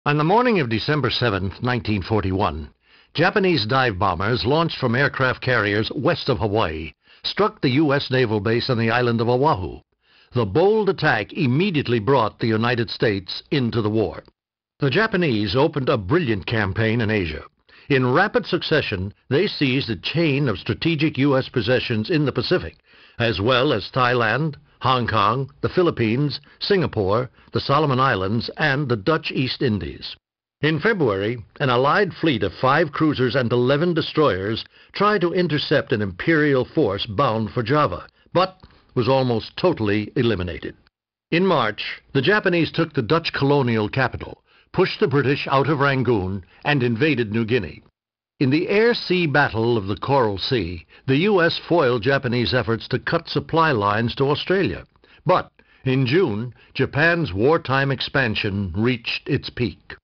On the morning of December 7, 1941, Japanese dive bombers launched from aircraft carriers west of Hawaii struck the U.S. naval base on the island of Oahu. The bold attack immediately brought the United States into the war. The Japanese opened a brilliant campaign in Asia. In rapid succession, they seized a chain of strategic U.S. possessions in the Pacific, as well as Thailand, Hong Kong, the Philippines, Singapore, the Solomon Islands, and the Dutch East Indies. In February, an Allied fleet of 5 cruisers and 11 destroyers tried to intercept an imperial force bound for Java, but was almost totally eliminated. In March, the Japanese took the Dutch colonial capital, pushed the British out of Rangoon, and invaded New Guinea. In the air-sea battle of the Coral Sea, the U.S. foiled Japanese efforts to cut supply lines to Australia. But in June, Japan's wartime expansion reached its peak.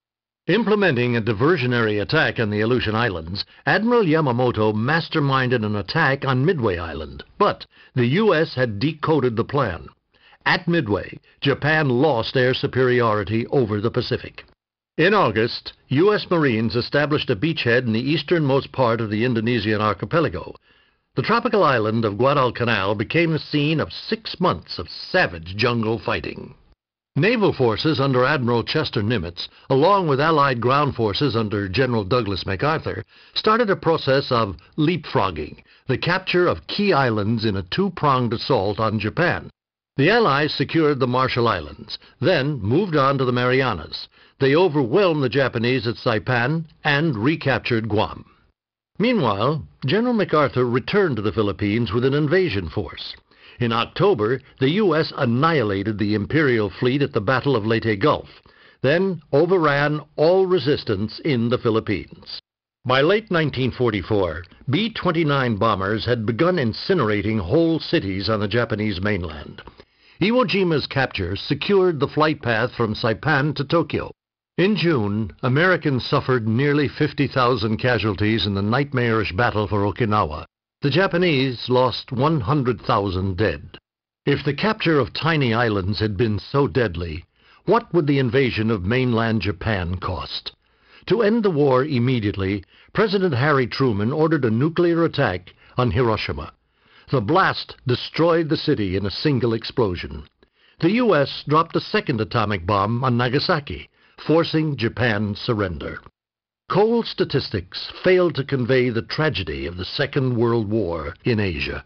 Implementing a diversionary attack on the Aleutian Islands, Admiral Yamamoto masterminded an attack on Midway Island, but the U.S. had decoded the plan. At Midway, Japan lost air superiority over the Pacific. In August, U.S. Marines established a beachhead in the easternmost part of the Indonesian archipelago. The tropical island of Guadalcanal became the scene of 6 months of savage jungle fighting. Naval forces under Admiral Chester Nimitz, along with Allied ground forces under General Douglas MacArthur, started a process of leapfrogging, the capture of key islands in a 2-pronged assault on Japan. The Allies secured the Marshall Islands, then moved on to the Marianas. They overwhelmed the Japanese at Saipan and recaptured Guam. Meanwhile, General MacArthur returned to the Philippines with an invasion force. In October, the U.S. annihilated the Imperial fleet at the Battle of Leyte Gulf, then overran all resistance in the Philippines. By late 1944, B-29 bombers had begun incinerating whole cities on the Japanese mainland. Iwo Jima's capture secured the flight path from Saipan to Tokyo. In June, Americans suffered nearly 50,000 casualties in the nightmarish battle for Okinawa. The Japanese lost 100,000 dead. If the capture of tiny islands had been so deadly, what would the invasion of mainland Japan cost? To end the war immediately, President Harry Truman ordered a nuclear attack on Hiroshima. The blast destroyed the city in a single explosion. The U.S. dropped a second atomic bomb on Nagasaki, forcing Japan's surrender. Cold statistics failed to convey the tragedy of the Second World War in Asia.